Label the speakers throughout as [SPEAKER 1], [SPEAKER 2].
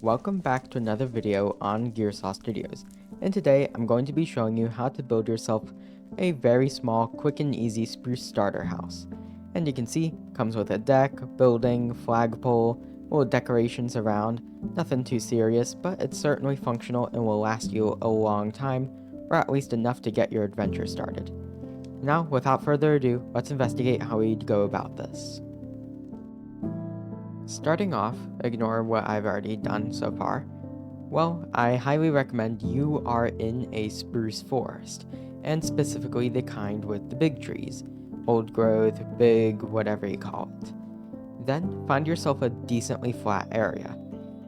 [SPEAKER 1] Welcome back to another video on Gearsaw Studios, and today I'm going to be showing you how to build yourself a very small, quick and easy spruce starter house. And you can see, comes with a deck, building, flagpole, little decorations around, nothing too serious, but it's certainly functional and will last you a long time, or at least enough to get your adventure started. Now, without further ado, let's investigate how we'd go about this. Starting off, ignore what I've already done so far. Well, I highly recommend you are in a spruce forest, and specifically the kind with the big trees. Old growth, big, whatever you call it. Then, find yourself a decently flat area.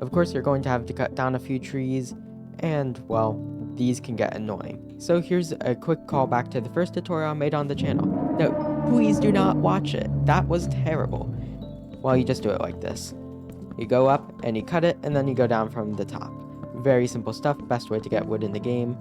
[SPEAKER 1] Of course, you're going to have to cut down a few trees, and, well, these can get annoying. So here's a quick callback to the first tutorial I made on the channel. No, please do not watch it. That was terrible. Well, you just do it like this. You go up and you cut it, and then you go down from the top. Very simple stuff, best way to get wood in the game,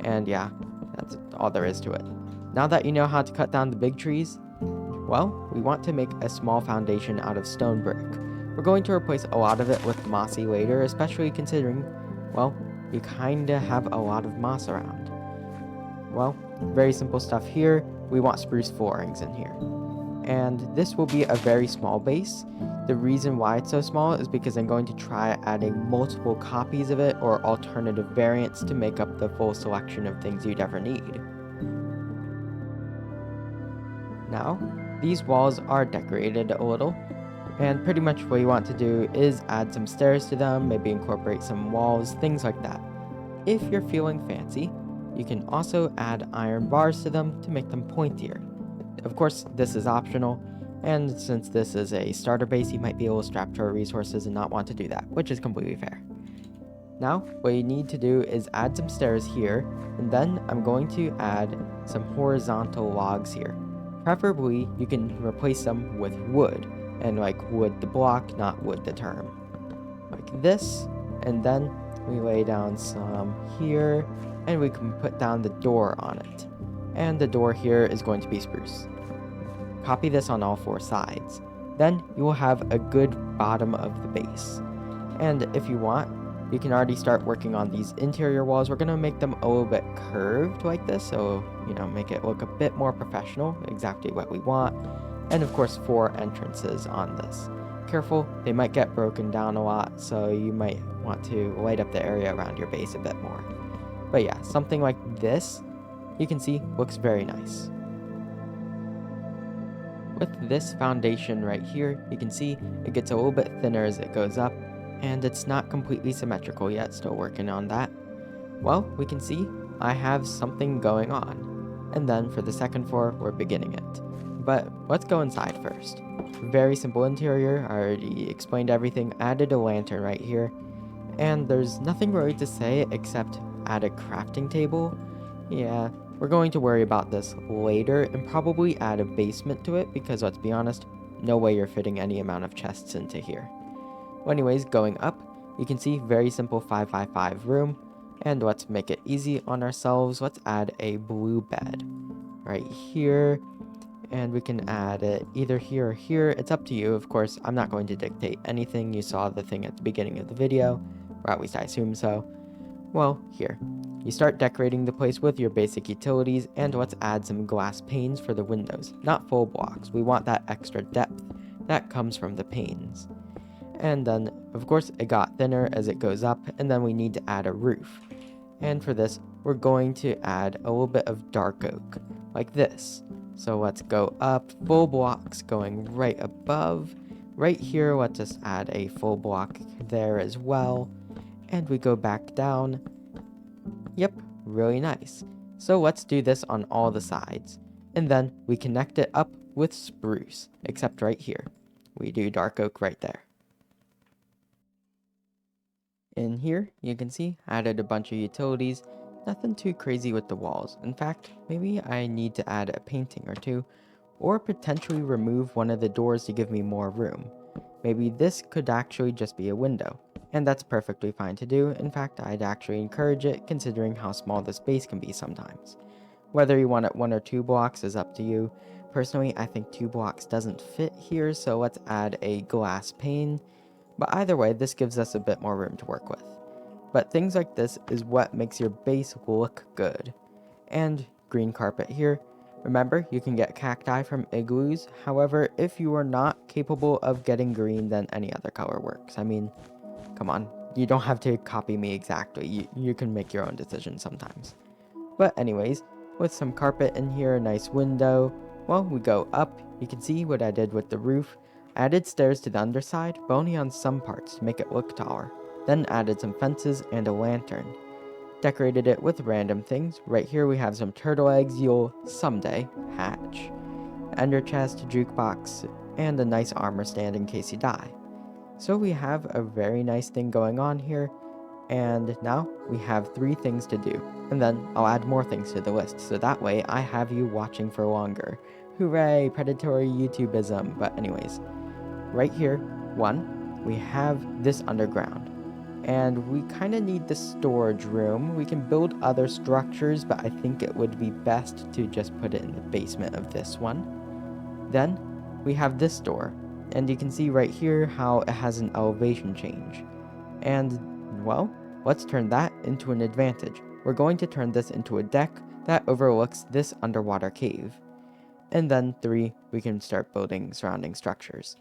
[SPEAKER 1] and yeah, that's all there is to it. Now that you know how to cut down the big trees, well, we want to make a small foundation out of stone brick. We're going to replace a lot of it with mossy later, especially considering, well, you kinda have a lot of moss around. Well, very simple stuff here. We want spruce floorings in here. And this will be a very small base. The reason why it's so small is because I'm going to try adding multiple copies of it or alternative variants to make up the full selection of things you'd ever need. Now, these walls are decorated a little, and pretty much what you want to do is add some stairs to them, maybe incorporate some walls, things like that. If you're feeling fancy, you can also add iron bars to them to make them pointier. Of course, this is optional, and since this is a starter base, you might be a little strapped to our resources and not want to do that, which is completely fair. Now, what you need to do is add some stairs here, and then I'm going to add some horizontal logs here. Preferably, you can replace them with wood, and like wood the block, not wood the term. Like this, and then we lay down some here, and we can put down the door on it. And the door here is going to be spruce. Copy this on all four sides. Then you will have a good bottom of the base. And if you want, you can already start working on these interior walls. We're going to make them a little bit curved like this, so, make it look a bit more professional, exactly what we want. And of course, 4 entrances on this. Careful, they might get broken down a lot, so you might want to light up the area around your base a bit more. But yeah, something like this, you can see, looks very nice. With this foundation right here, you can see it gets a little bit thinner as it goes up, and it's not completely symmetrical yet, still working on that. Well, we can see I have something going on, and then for the second floor, we're beginning it. But let's go inside first. Very simple interior, I already explained everything, added a lantern right here, and there's nothing really to say except add a crafting table. Yeah, we're going to worry about this later and probably add a basement to it because let's be honest, no way you're fitting any amount of chests into here. Well, anyways, going up, you can see very simple 5x5 room, and let's make it easy on ourselves. Let's add a blue bed right here, and we can add it either here or here. It's up to you, of course. I'm not going to dictate anything. You saw the thing at the beginning of the video, or at least I assume so. Well, here. You start decorating the place with your basic utilities, and let's add some glass panes for the windows, not full blocks. We want that extra depth that comes from the panes. And then, of course, it got thinner as it goes up, and then we need to add a roof. And for this, we're going to add a little bit of dark oak, like this. So let's go up, full blocks going right above. Right here, let's just add a full block there as well. And we go back down. Yep, really nice. So let's do this on all the sides. And then we connect it up with spruce, except right here. We do dark oak right there. In here, you can see, I added a bunch of utilities. Nothing too crazy with the walls. In fact, maybe I need to add a painting or two, or potentially remove one of the doors to give me more room. Maybe this could actually just be a window. And that's perfectly fine to do. In fact, I'd actually encourage it considering how small the space can be sometimes. Whether you want it 1 or 2 blocks is up to you. Personally, I think 2 blocks doesn't fit here, so let's add a glass pane. But either way, this gives us a bit more room to work with. But things like this is what makes your base look good. And green carpet here. Remember, you can get cacti from igloos. However, if you are not capable of getting green, then any other color works. I mean, come on. You don't have to copy me exactly. You can make your own decision sometimes. But anyways, with some carpet in here, a nice window. Well, we go up. You can see what I did with the roof. I added stairs to the underside, but only on some parts to make it look taller. Then added some fences and a lantern. Decorated it with random things. Right here we have some turtle eggs you'll someday hatch. Ender chest, jukebox, and a nice armor stand in case you die. So we have a very nice thing going on here. And now we have 3 things to do. And then I'll add more things to the list, so that way I have you watching for longer. Hooray, predatory YouTubeism. But anyways, right here, 1, we have this underground. And we kind of need the storage room. We can build other structures, but I think it would be best to just put it in the basement of this one. Then we have this door, and you can see right here how it has an elevation change. And, well, let's turn that into an advantage. We're going to turn this into a deck that overlooks this underwater cave. And then 3, we can start building surrounding structures.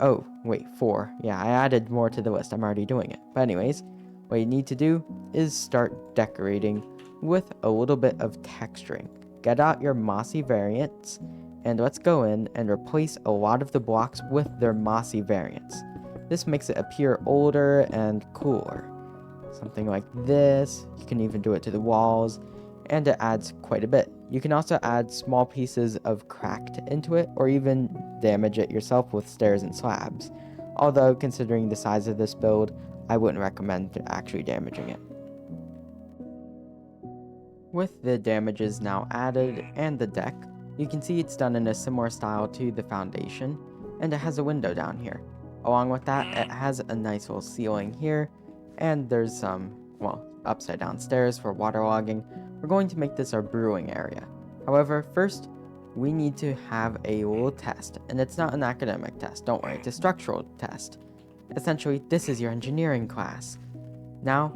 [SPEAKER 1] Oh, wait, 4. Yeah, I added more to the list. I'm already doing it. But anyways, what you need to do is start decorating with a little bit of texturing. Get out your mossy variants, and let's go in and replace a lot of the blocks with their mossy variants. This makes it appear older and cooler. Something like this. You can even do it to the walls, and it adds quite a bit. You can also add small pieces of cracked into it, or even damage it yourself with stairs and slabs. Although, considering the size of this build, I wouldn't recommend actually damaging it. With the damages now added, and the deck, you can see it's done in a similar style to the foundation, and it has a window down here. Along with that, it has a nice little ceiling here, and there's some, well, upside down stairs for waterlogging. We're going to make this our brewing area. However, first, we need to have a little test, and it's not an academic test, don't worry, it's a structural test. Essentially, this is your engineering class. Now,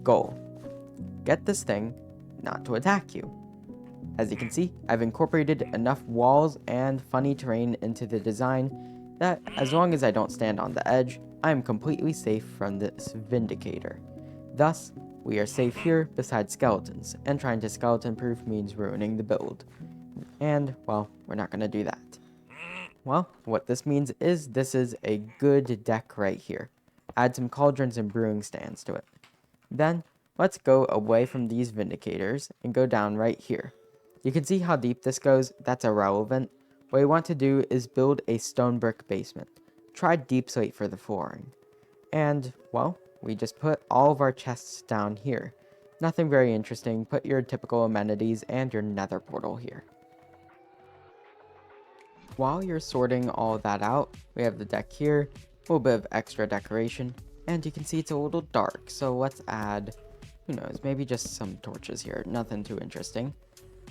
[SPEAKER 1] goal. Get this thing not to attack you. As you can see, I've incorporated enough walls and funny terrain into the design that as long as I don't stand on the edge, I am completely safe from this Vindicator. Thus, we are safe here beside skeletons, and trying to skeleton-proof means ruining the build. And, well, we're not going to do that. Well, what this means is this is a good deck right here. Add some cauldrons and brewing stands to it. Then, let's go away from these Vindicators and go down right here. You can see how deep this goes. That's irrelevant. What we want to do is build a stone brick basement. Try deep slate for the flooring. And, well, we just put all of our chests down here. Nothing very interesting. Put your typical amenities and your nether portal here. While you're sorting all of that out, we have the deck here, a little bit of extra decoration, and you can see it's a little dark, so let's add, who knows, maybe just some torches here, nothing too interesting.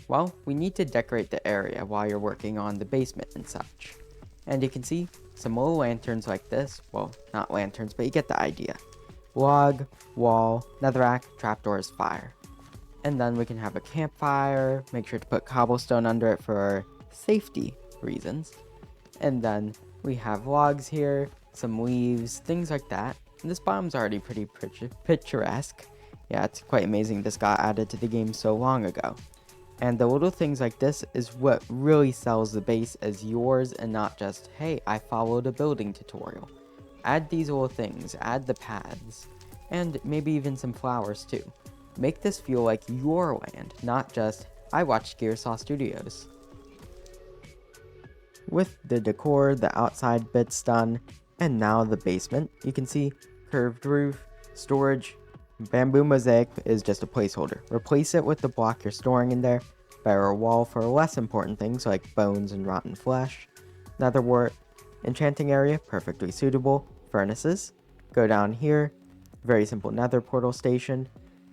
[SPEAKER 1] Well, we need to decorate the area while you're working on the basement and such. And you can see some little lanterns like this, well, not lanterns, but you get the idea. Log, wall, netherrack, trapdoors, fire. And then we can have a campfire, make sure to put cobblestone under it for safety reasons. And then we have logs here, some leaves, things like that. And this biom's already pretty picturesque. Yeah, it's quite amazing this got added to the game so long ago. And the little things like this is what really sells the base as yours and not just, hey, I followed a building tutorial. Add these little things, add the paths, and maybe even some flowers too. Make this feel like your land, not just, I watched Gearsaw Studios. With the decor, the outside bits done, and now the basement, you can see curved roof, storage, bamboo mosaic is just a placeholder. Replace it with the block you're storing in there. Better wall for less important things like bones and rotten flesh. Nether wart, enchanting area, perfectly suitable. Furnaces, go down here, very simple nether portal station.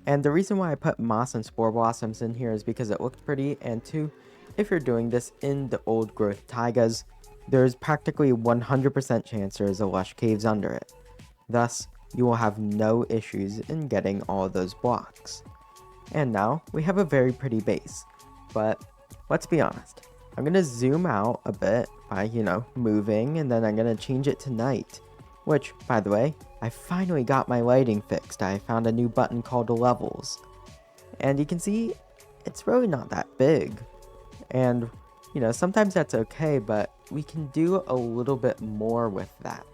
[SPEAKER 1] And the reason why I put moss and spore blossoms in here is because it looked pretty, and 2, if you're doing this in the old growth taigas, there's practically 100% chance there's a lush caves under it. Thus, you will have no issues in getting all those blocks. And now we have a very pretty base, but let's be honest. I'm going to zoom out a bit by, moving, and then I'm going to change it to night. Which, by the way, I finally got my lighting fixed. I found a new button called levels. And you can see it's really not that big. And, sometimes that's okay, but we can do a little bit more with that.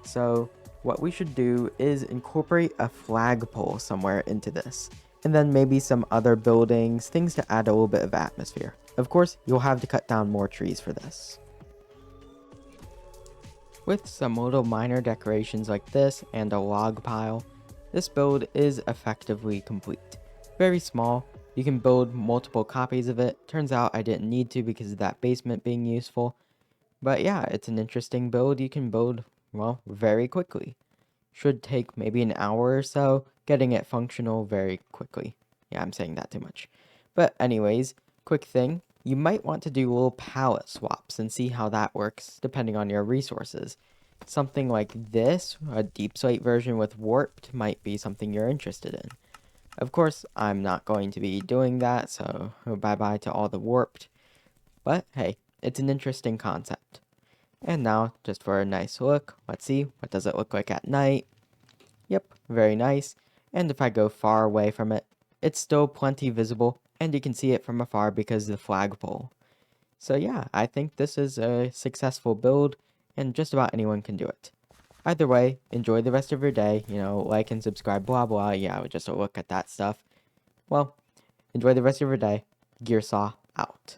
[SPEAKER 1] So what we should do is incorporate a flagpole somewhere into this. And then maybe some other buildings, things to add a little bit of atmosphere. Of course, you'll have to cut down more trees for this. With some little minor decorations like this and a log pile, this build is effectively complete. Very small, you can build multiple copies of it. Turns out I didn't need to because of that basement being useful. But yeah, it's an interesting build you can build, well, very quickly. Should take maybe an hour or so, getting it functional very quickly. Yeah, I'm saying that too much. But anyways, quick thing, you might want to do little palette swaps and see how that works depending on your resources. Something like this, a deep slate version with warped, might be something you're interested in. Of course, I'm not going to be doing that, so bye-bye to all the warped. But hey, it's an interesting concept. And now, just for a nice look, let's see, what does it look like at night? Yep, very nice. And if I go far away from it, it's still plenty visible, and you can see it from afar because of the flagpole. So yeah, I think this is a successful build, and just about anyone can do it. Either way, enjoy the rest of your day, like and subscribe, blah blah, yeah, just a look at that stuff. Well, enjoy the rest of your day. Gearsaw out.